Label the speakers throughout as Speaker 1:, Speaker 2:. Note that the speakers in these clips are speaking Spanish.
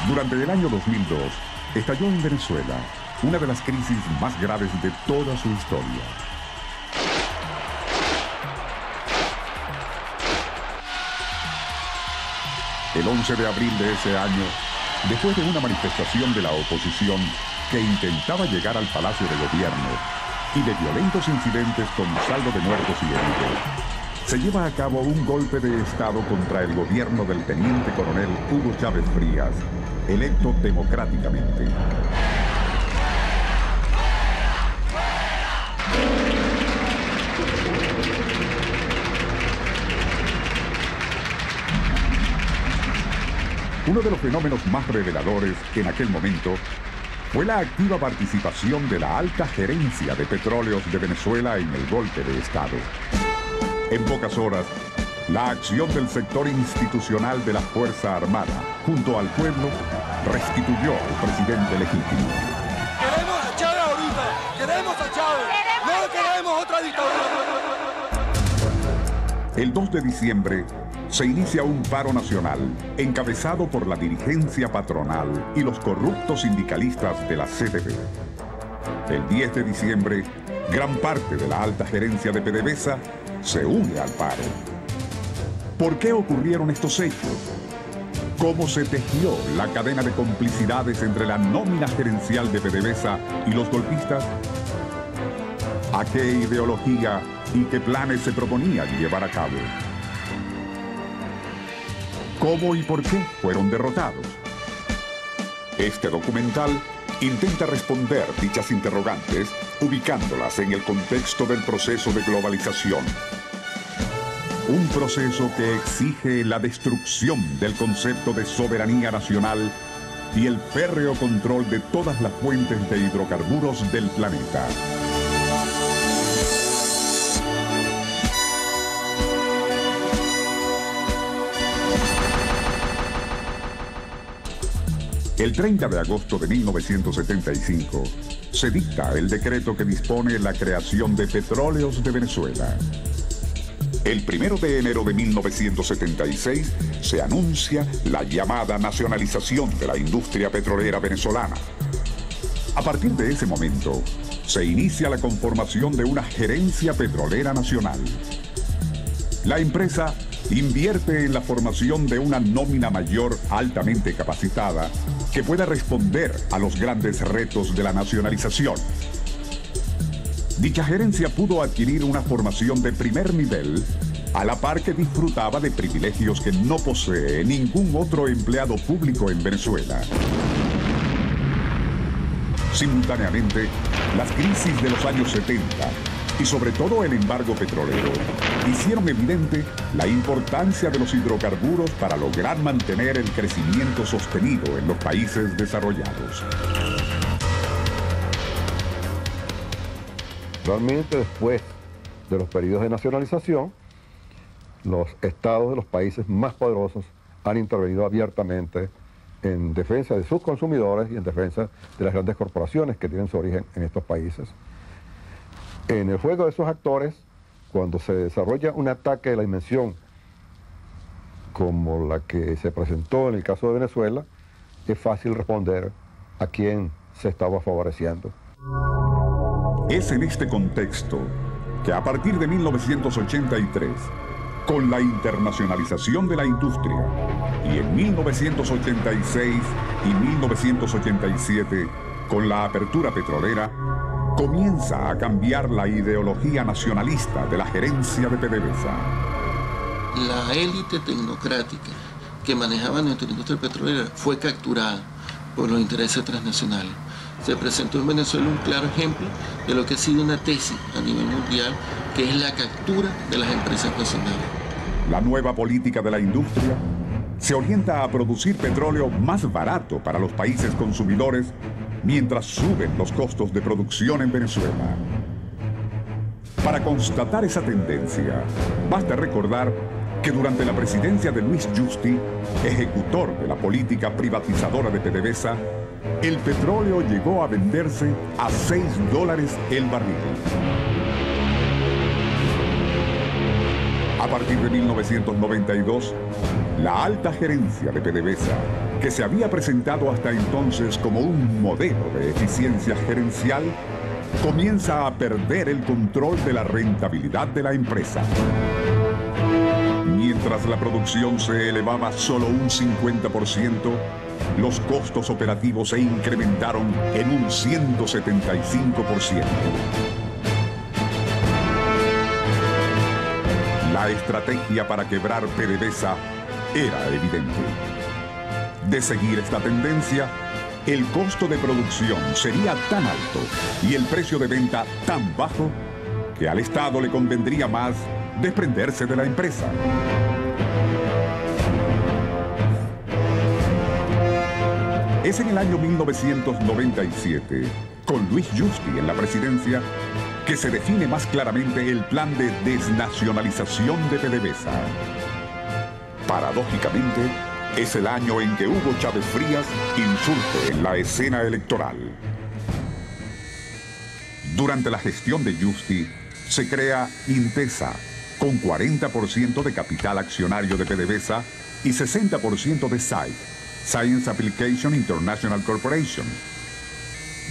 Speaker 1: Durante el año 2002, estalló en Venezuela una de las crisis más graves de toda su historia. El 11 de abril de ese año, después de una manifestación de la oposición que intentaba llegar al Palacio de Gobierno y de violentos incidentes con saldo de muertos y heridos, se lleva a cabo un golpe de Estado contra el gobierno del teniente coronel Hugo Chávez Frías, electo democráticamente. Uno de los fenómenos más reveladores en aquel momento fue la activa participación de la alta gerencia de petróleos de Venezuela en el golpe de Estado. En pocas horas, la acción del sector institucional de la Fuerza Armada, junto al pueblo, restituyó al presidente legítimo.
Speaker 2: ¡Queremos a Chávez ahorita! ¡Queremos a Chávez! ¡No queremos otra dictadura!
Speaker 1: El 2 de diciembre se inicia un paro nacional encabezado por la dirigencia patronal y los corruptos sindicalistas de la CTP. El 10 de diciembre, gran parte de la alta gerencia de PDVSA se une al paro. ¿Por qué ocurrieron estos hechos? ¿Cómo se tejió la cadena de complicidades entre la nómina gerencial de PDVSA y los golpistas? ¿A qué ideología y qué planes se proponían llevar a cabo? ¿Cómo y por qué fueron derrotados? Este documental intenta responder dichas interrogantes ubicándolas en el contexto del proceso de globalización. Un proceso que exige la destrucción del concepto de soberanía nacional y el férreo control de todas las fuentes de hidrocarburos del planeta. El 30 de agosto de 1975 se dicta el decreto que dispone la creación de Petróleos de Venezuela. El 1 de enero de 1976 se anuncia la llamada nacionalización de la industria petrolera venezolana. A partir de ese momento, se inicia la conformación de una gerencia petrolera nacional. La empresa invierte en la formación de una nómina mayor altamente capacitada que pueda responder a los grandes retos de la nacionalización. Dicha gerencia pudo adquirir una formación de primer nivel a la par que disfrutaba de privilegios que no posee ningún otro empleado público en Venezuela. Simultáneamente, las crisis de los años 70 y sobre todo el embargo petrolero hicieron evidente la importancia de los hidrocarburos para lograr mantener el crecimiento sostenido en los países desarrollados.
Speaker 3: Realmente, después de los periodos de nacionalización, los estados de los países más poderosos han intervenido abiertamente en defensa de sus consumidores y en defensa de las grandes corporaciones que tienen su origen en estos países. En el juego de esos actores, cuando se desarrolla un ataque de la dimensión como la que se presentó en el caso de Venezuela, es fácil responder a quién se estaba favoreciendo.
Speaker 1: Es en este contexto que a partir de 1983, con la internacionalización de la industria, y en 1986 y 1987, con la apertura petrolera, comienza a cambiar la ideología nacionalista de la gerencia de PDVSA.
Speaker 4: La élite tecnocrática que manejaba nuestra industria petrolera fue capturada por los intereses transnacionales. Se presentó en Venezuela un claro ejemplo de lo que ha sido una tesis a nivel mundial, que es la captura de las empresas nacionales.
Speaker 1: La nueva política de la industria se orienta a producir petróleo más barato para los países consumidores mientras suben los costos de producción en Venezuela. Para constatar esa tendencia, basta recordar que durante la presidencia de Luis Justi, ejecutor de la política privatizadora de PDVSA, el petróleo llegó a venderse a $6 el barril. A partir de 1992, la alta gerencia de PDVSA, que se había presentado hasta entonces como un modelo de eficiencia gerencial, comienza a perder el control de la rentabilidad de la empresa. Mientras la producción se elevaba solo un 50%, los costos operativos se incrementaron en un 175%. La estrategia para quebrar PDVSA era evidente. De seguir esta tendencia, el costo de producción sería tan alto y el precio de venta tan bajo que al Estado le convendría más desprenderse de la empresa. Es en el año 1997, con Luis Justi en la presidencia, que se define más claramente el plan de desnacionalización de PDVSA. Paradójicamente, es el año en que Hugo Chávez Frías insurge en la escena electoral. Durante la gestión de Justi, se crea Intesa, con 40% de capital accionario de PDVSA y 60% de SAIC, Science Application International Corporation.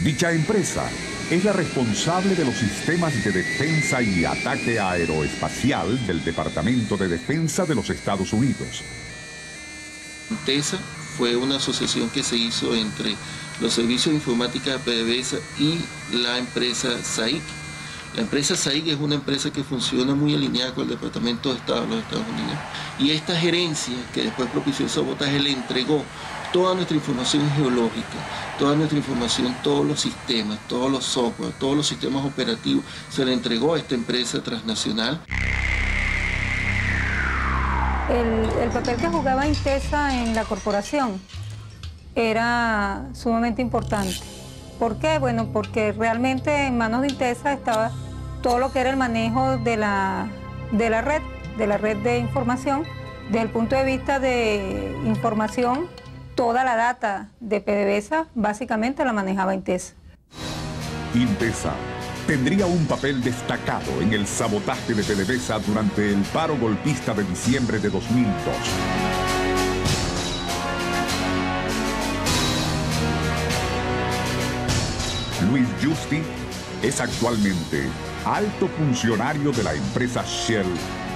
Speaker 1: Dicha empresa es la responsable de los sistemas de defensa y ataque aeroespacial del Departamento de Defensa de los Estados Unidos.
Speaker 4: Intesa fue una asociación que se hizo entre los servicios de informática de PDVSA y la empresa SAIC. La empresa SAIC es una empresa que funciona muy alineada con el Departamento de Estado de los Estados Unidos. Y esta gerencia, que después propició el sabotaje, le entregó toda nuestra información geológica, toda nuestra información, todos los sistemas, todos los software, todos los sistemas operativos, se le entregó a esta empresa transnacional.
Speaker 5: El papel que jugaba Intesa en la corporación era sumamente importante. ¿Por qué? Bueno, porque realmente en manos de Intesa estaba todo lo que era el manejo de la red de información. Desde el punto de vista de información, toda la data de PDVSA básicamente la manejaba Intesa.
Speaker 1: Intesa tendría un papel destacado en el sabotaje de PDVSA durante el paro golpista de diciembre de 2002. Luis Justi es actualmente alto funcionario de la empresa Shell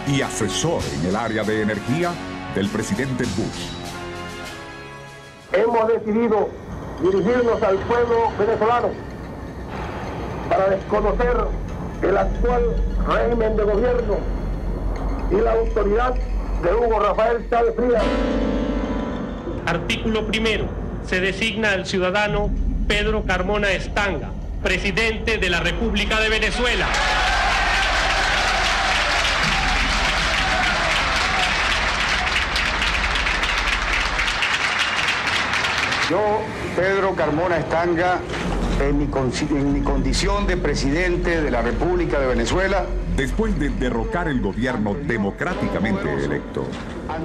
Speaker 1: y asesor en el área de energía del presidente Bush.
Speaker 6: Hemos decidido dirigirnos al pueblo venezolano para desconocer el actual régimen de gobierno y la autoridad de Hugo Rafael Chávez Frías.
Speaker 7: Artículo primero. Se designa al ciudadano Pedro Carmona Estanga, presidente de la República de Venezuela.
Speaker 8: Yo, Pedro Carmona Estanga, en mi condición de presidente de la República de Venezuela.
Speaker 1: Después de derrocar el gobierno democráticamente electo,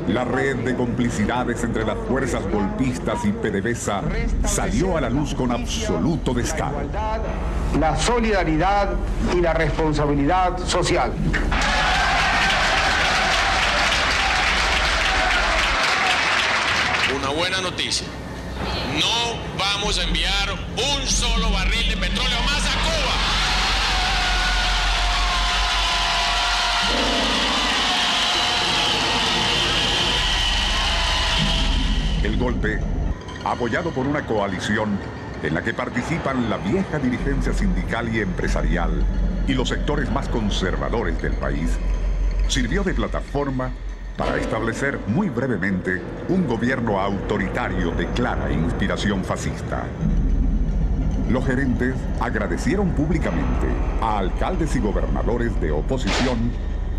Speaker 1: la red de complicidades entre las fuerzas golpistas y PDVSA salió a la luz con absoluto descaro.
Speaker 8: La solidaridad y la responsabilidad social.
Speaker 9: Una buena noticia. No vamos a enviar un solo barril de petróleo más a Cuba.
Speaker 1: El golpe, apoyado por una coalición en la que participan la vieja dirigencia sindical y empresarial y los sectores más conservadores del país, sirvió de plataforma para establecer muy brevemente un gobierno autoritario de clara inspiración fascista. Los gerentes agradecieron públicamente a alcaldes y gobernadores de oposición,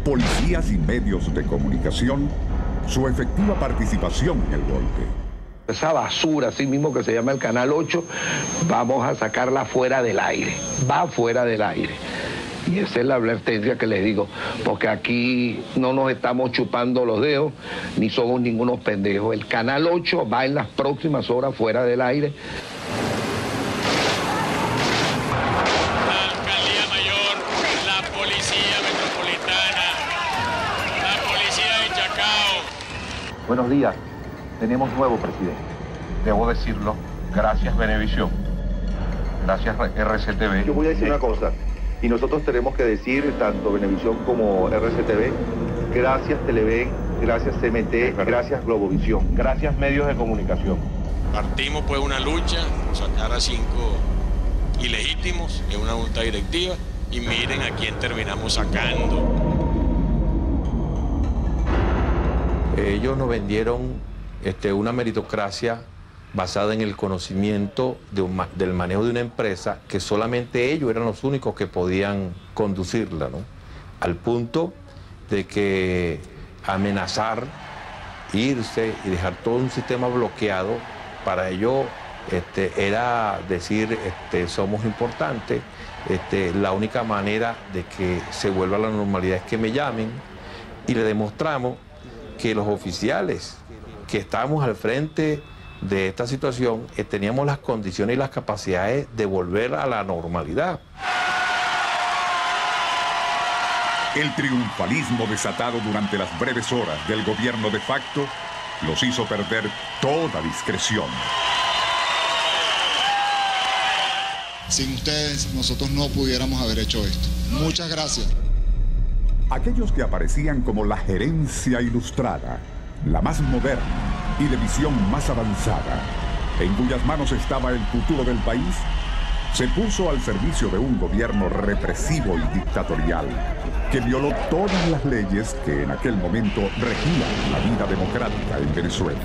Speaker 1: policías y medios de comunicación su efectiva participación en el golpe.
Speaker 10: Esa basura, así mismo que se llama el Canal 8, vamos a sacarla fuera del aire, va fuera del aire. Y esa es la advertencia que les digo, porque aquí no nos estamos chupando los dedos, ni somos ningunos pendejos. El Canal 8 va en las próximas horas fuera del aire.
Speaker 9: La Alcaldía Mayor, la Policía Metropolitana, la
Speaker 11: Buenos días, tenemos nuevo presidente. Debo decirlo, gracias Venevisión, gracias RCTV.
Speaker 12: Yo voy a decir una cosa, y nosotros tenemos que decir, tanto Venevisión como RCTV, gracias Televen, gracias CMT, gracias Globovisión.
Speaker 11: Gracias medios de comunicación.
Speaker 9: Partimos pues una lucha, sacar a 5 ilegítimos en una junta directiva y miren a quién terminamos sacando.
Speaker 13: Ellos nos vendieron una meritocracia basada en el conocimiento del manejo de una empresa que solamente ellos eran los únicos que podían conducirla, ¿no? Al punto de que amenazar, irse y dejar todo un sistema bloqueado, para ellos era decir somos importantes, la única manera de que se vuelva a la normalidad es que me llamen, y le demostramos que los oficiales que estábamos al frente de esta situación teníamos las condiciones y las capacidades de volver a la normalidad.
Speaker 1: El triunfalismo desatado durante las breves horas del gobierno de facto los hizo perder toda discreción.
Speaker 14: Sin ustedes, nosotros no pudiéramos haber hecho esto. Muchas gracias.
Speaker 1: Aquellos que aparecían como la gerencia ilustrada, la más moderna y de visión más avanzada, en cuyas manos estaba el futuro del país, se puso al servicio de un gobierno represivo y dictatorial que violó todas las leyes que en aquel momento regían la vida democrática en Venezuela.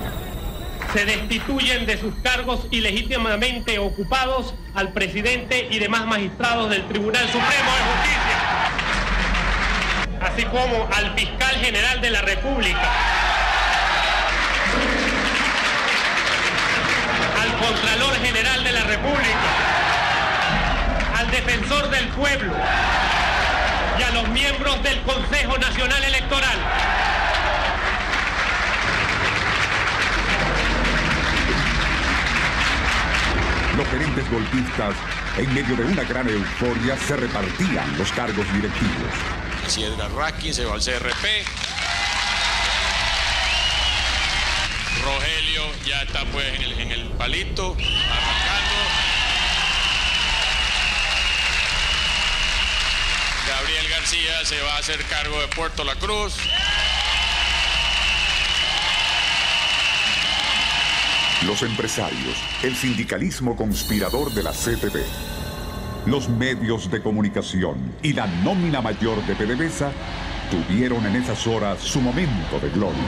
Speaker 7: Se destituyen de sus cargos ilegítimamente ocupados al presidente y demás magistrados del Tribunal Supremo de Justicia, así como al fiscal general de la República, al Contralor General de la República, al Defensor del Pueblo y a los miembros del Consejo Nacional Electoral.
Speaker 1: Los gerentes golpistas, en medio de una gran euforia, se repartían los cargos directivos.
Speaker 9: Si Edgar Raskin se va al CRP, Rogelio ya está pues en el palito, arrancando. Gabriel García se va a hacer cargo de Puerto La Cruz.
Speaker 1: Los empresarios, el sindicalismo conspirador de la CTV, los medios de comunicación y la nómina mayor de PDVSA tuvieron en esas horas su momento de gloria.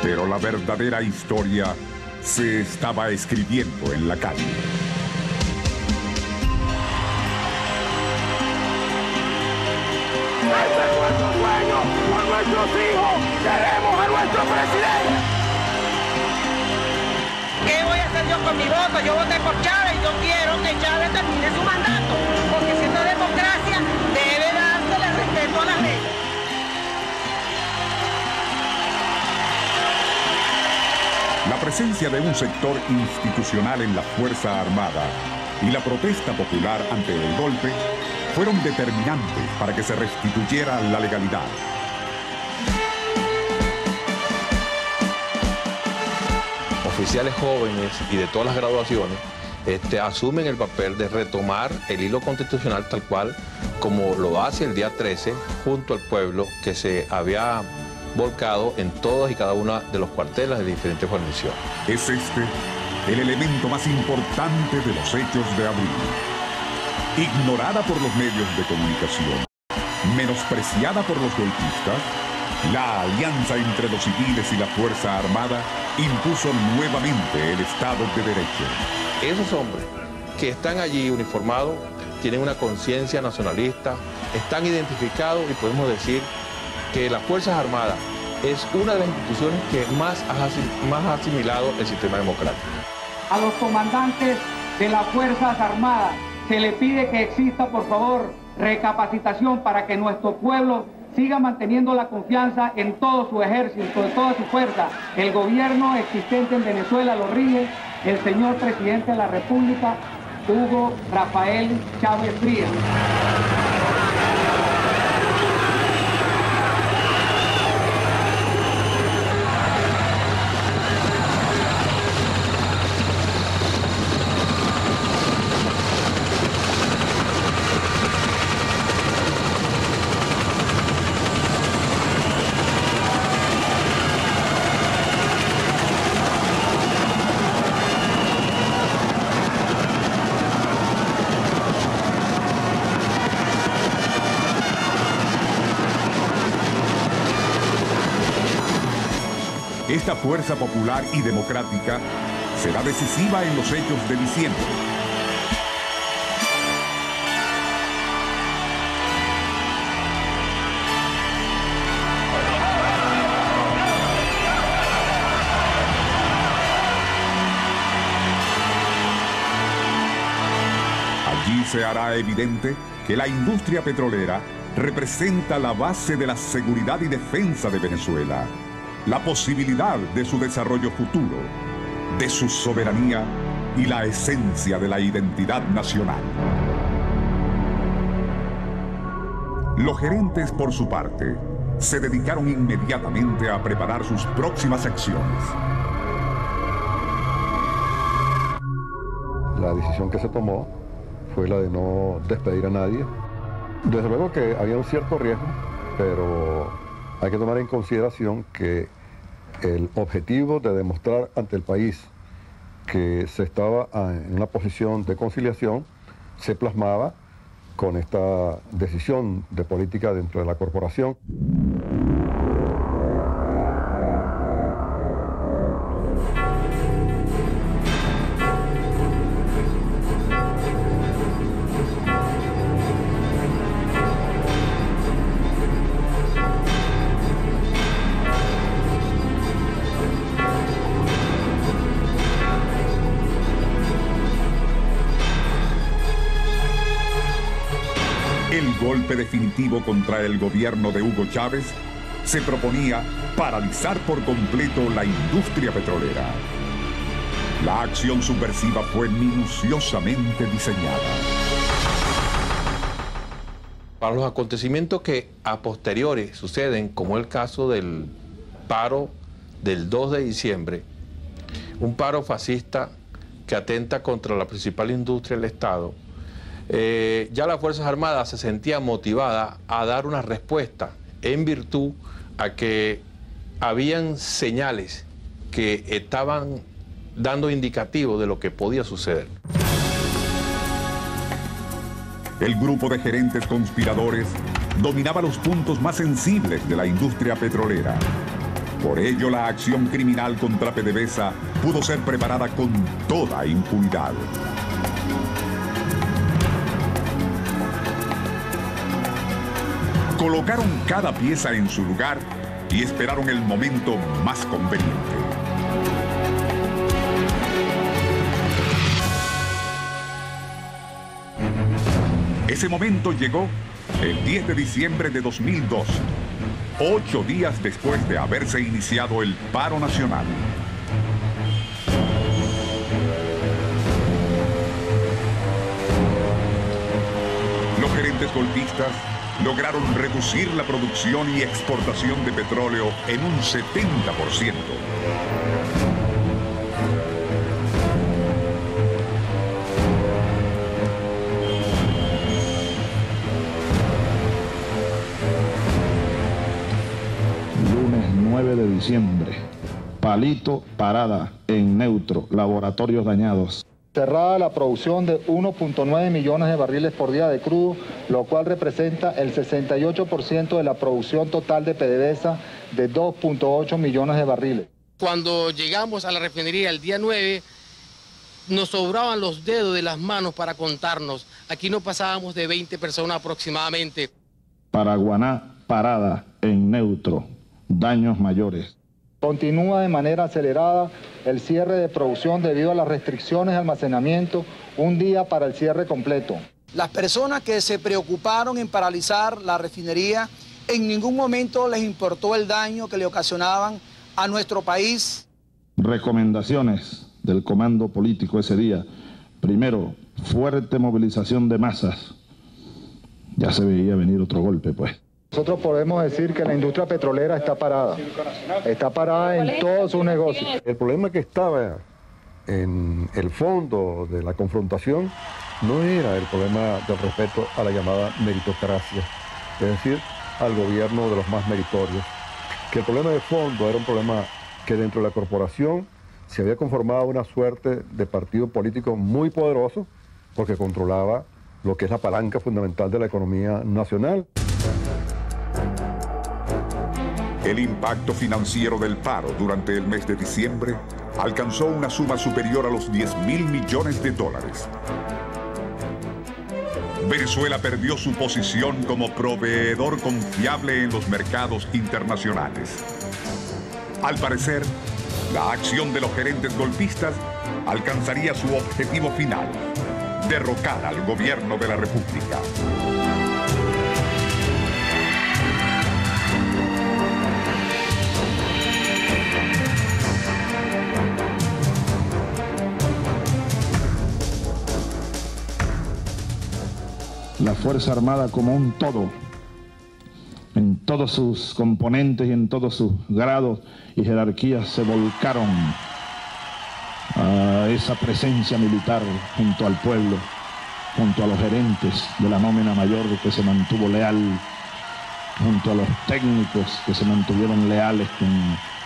Speaker 1: Pero la verdadera historia se estaba escribiendo en la calle.
Speaker 6: Este es nuestro sueño, por nuestros hijos, queremos a nuestro presidente.
Speaker 15: ¿Qué voy a hacer yo con mi voto? Yo voté por Chávez y yo quiero que Chávez termine su mandato, porque si esta democracia debe dársele respeto a las leyes.
Speaker 1: La presencia de un sector institucional en la Fuerza Armada y la protesta popular ante el golpe fueron determinantes para que se restituyera la legalidad.
Speaker 13: Oficiales jóvenes y de todas las graduaciones asumen el papel de retomar el hilo constitucional tal cual como lo hace el día 13 junto al pueblo que se había volcado en todos y cada uno de los cuarteles de diferentes guarniciones.
Speaker 1: Es este el elemento más importante de los hechos de abril. Ignorada por los medios de comunicación, menospreciada por los golpistas, la alianza entre los civiles y la Fuerza Armada impuso nuevamente el Estado de Derecho.
Speaker 13: Esos hombres que están allí uniformados tienen una conciencia nacionalista, están identificados y podemos decir que las Fuerzas Armadas es una de las instituciones que más ha asimilado el sistema democrático.
Speaker 16: A los comandantes de las Fuerzas Armadas. Se le pide que exista, por favor, recapacitación para que nuestro pueblo siga manteniendo la confianza en todo su ejército, en toda su fuerza. El gobierno existente en Venezuela lo rige el señor presidente de la República, Hugo Rafael Chávez Frías.
Speaker 1: Esta fuerza popular y democrática será decisiva en los hechos de diciembre. Allí se hará evidente que la industria petrolera representa la base de la seguridad y defensa de Venezuela, la posibilidad de su desarrollo futuro, de su soberanía y la esencia de la identidad nacional. Los gerentes, por su parte, se dedicaron inmediatamente a preparar sus próximas acciones.
Speaker 3: La decisión que se tomó fue la de no despedir a nadie. Desde luego que había un cierto riesgo, pero hay que tomar en consideración que el objetivo de demostrar ante el país que se estaba en una posición de conciliación se plasmaba con esta decisión de política dentro de la corporación.
Speaker 1: El golpe definitivo contra el gobierno de Hugo Chávez se proponía paralizar por completo la industria petrolera. La acción subversiva fue minuciosamente diseñada.
Speaker 13: Para los acontecimientos que a posteriori suceden, como el caso del paro del 2 de diciembre, un paro fascista que atenta contra la principal industria del Estado, ya las Fuerzas Armadas se sentían motivadas a dar una respuesta en virtud a que habían señales que estaban dando indicativos de lo que podía suceder.
Speaker 1: El grupo de gerentes conspiradores dominaba los puntos más sensibles de la industria petrolera. Por ello, la acción criminal contra PDVSA pudo ser preparada con toda impunidad. Colocaron cada pieza en su lugar y esperaron el momento más conveniente. Ese momento llegó el 10 de diciembre de 2002, 8 días después de haberse iniciado el paro nacional. Los gerentes golpistas lograron reducir la producción y exportación de petróleo en un 70%.
Speaker 17: Lunes 9 de diciembre, Palito Parada en neutro, laboratorios dañados.
Speaker 18: Cerrada la producción de 1.9 millones de barriles por día de crudo, lo cual representa el 68% de la producción total de PDVSA de 2.8 millones de barriles.
Speaker 19: Cuando llegamos a la refinería el día 9, nos sobraban los dedos de las manos para contarnos. Aquí no pasábamos de 20 personas aproximadamente.
Speaker 17: Paraguaná Parada en neutro, daños mayores.
Speaker 18: Continúa de manera acelerada el cierre de producción debido a las restricciones de almacenamiento un día para el cierre completo.
Speaker 20: Las personas que se preocuparon en paralizar la refinería, en ningún momento les importó el daño que le ocasionaban a nuestro país.
Speaker 17: Recomendaciones del comando político ese día. Primero, fuerte movilización de masas. Ya se veía venir otro golpe, pues.
Speaker 18: Nosotros podemos decir que la industria petrolera está parada en todos sus negocios.
Speaker 3: El problema que estaba en el fondo de la confrontación no era el problema del respeto a la llamada meritocracia, es decir, al gobierno de los más meritorios, que el problema de fondo era un problema que dentro de la corporación se había conformado una suerte de partido político muy poderoso porque controlaba lo que es la palanca fundamental de la economía nacional.
Speaker 1: El impacto financiero del paro durante el mes de diciembre alcanzó una suma superior a los 10.000 millones de dólares. Venezuela perdió su posición como proveedor confiable en los mercados internacionales. Al parecer, la acción de los gerentes golpistas alcanzaría su objetivo final: derrocar al gobierno de la República.
Speaker 17: La Fuerza Armada como un todo, en todos sus componentes y en todos sus grados y jerarquías, se volcaron a esa presencia militar junto al pueblo, junto a los gerentes de la nómina mayor que se mantuvo leal, junto a los técnicos que se mantuvieron leales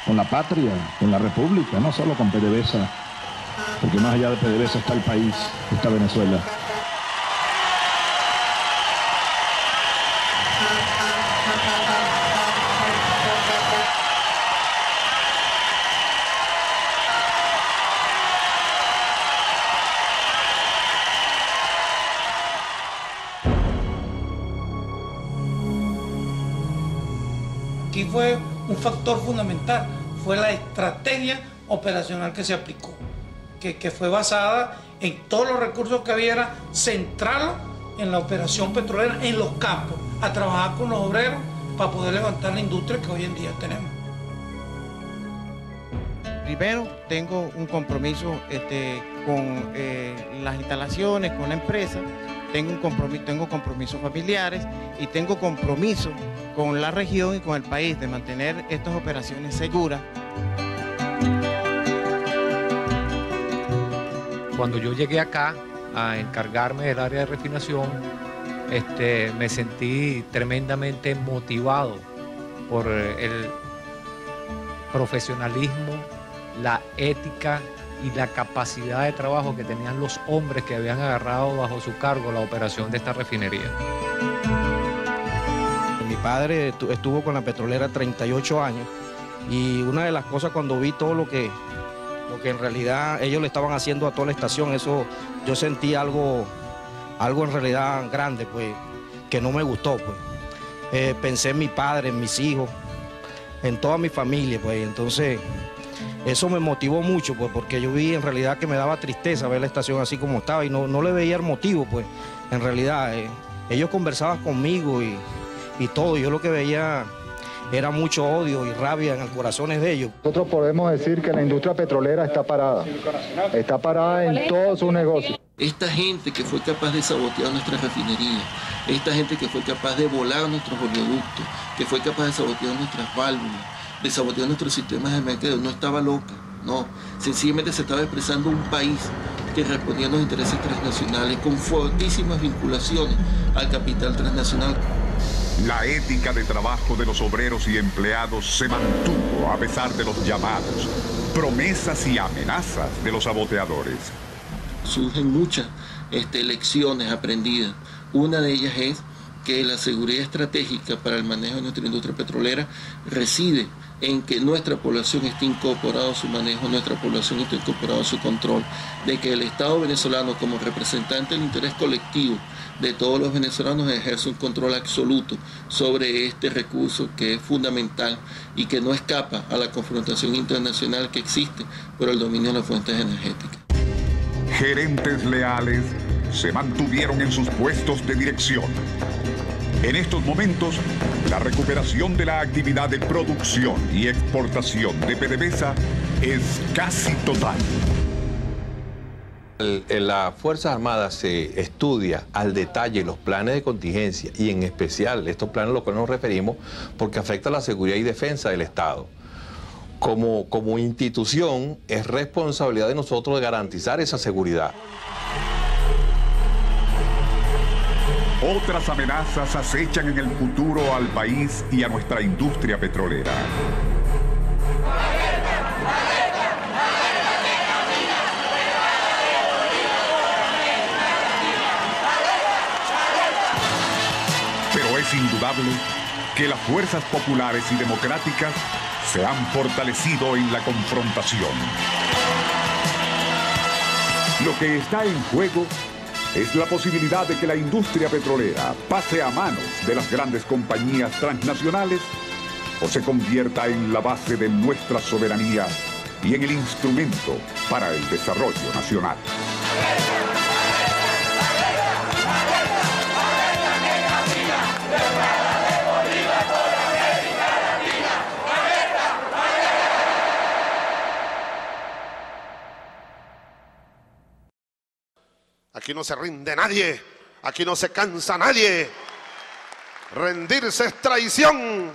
Speaker 17: con la patria, con la República, no solo con PDVSA, porque más allá de PDVSA está el país, está Venezuela.
Speaker 21: Aquí fue un factor fundamental, fue la estrategia operacional que se aplicó, que fue basada en todos los recursos que había, centrarlo en la operación petrolera, en los campos, a trabajar con los obreros para poder levantar la industria que hoy en día tenemos.
Speaker 22: Primero, tengo un compromiso con las instalaciones, con la empresa, tengo compromisos familiares y tengo compromiso con la región y con el país de mantener estas operaciones seguras.
Speaker 23: Cuando yo llegué acá a encargarme del área de refinación, me sentí tremendamente motivado por el profesionalismo, la ética y la capacidad de trabajo que tenían los hombres que habían agarrado bajo su cargo la operación de esta refinería.
Speaker 22: Mi padre estuvo con la petrolera 38 años y una de las cosas cuando vi todo lo que en realidad ellos le estaban haciendo a toda la estación, eso yo sentí algo en realidad grande, pues, que no me gustó, pues. Pensé en mi padre, en mis hijos, en toda mi familia, pues, entonces eso me motivó mucho, pues, porque yo vi en realidad que me daba tristeza ver la estación así como estaba y no le veía el motivo, pues, en realidad. Ellos conversaban conmigo y todo, yo lo que veía era mucho odio y rabia en los corazones de ellos.
Speaker 18: Nosotros podemos decir que la industria petrolera está parada en todos sus negocios.
Speaker 4: Esta gente que fue capaz de sabotear nuestra refinería, esta gente que fue capaz de volar nuestros oleoductos, que fue capaz de sabotear nuestras válvulas, de sabotear nuestros sistemas de mercadeo, no estaba loca, no. Sencillamente se estaba expresando un país que respondía a los intereses transnacionales con fortísimas vinculaciones al capital transnacional.
Speaker 1: La ética de trabajo de los obreros y empleados se mantuvo a pesar de los llamados, promesas y amenazas de los saboteadores.
Speaker 4: Surgen muchas lecciones aprendidas. Una de ellas es que la seguridad estratégica para el manejo de nuestra industria petrolera reside en que nuestra población esté incorporada a su manejo, nuestra población esté incorporada a su control, de que el Estado venezolano como representante del interés colectivo de todos los venezolanos ejerce un control absoluto sobre este recurso que es fundamental y que no escapa a la confrontación internacional que existe por el dominio de las fuentes energéticas.
Speaker 1: Gerentes leales se mantuvieron en sus puestos de dirección. En estos momentos, la recuperación de la actividad de producción y exportación de PDVSA es casi total.
Speaker 13: En las Fuerzas Armadas se estudia al detalle los planes de contingencia y en especial estos planes a los cuales nos referimos porque afecta a la seguridad y defensa del Estado. Como institución es responsabilidad de nosotros de garantizar esa seguridad.
Speaker 1: Otras amenazas acechan en el futuro al país y a nuestra industria petrolera. Pero es indudable que las fuerzas populares y democráticas se han fortalecido en la confrontación. Lo que está en juego es la posibilidad de que la industria petrolera pase a manos de las grandes compañías transnacionales o se convierta en la base de nuestra soberanía y en el instrumento para el desarrollo nacional.
Speaker 2: Aquí no se rinde nadie, aquí no se cansa nadie. Rendirse es traición.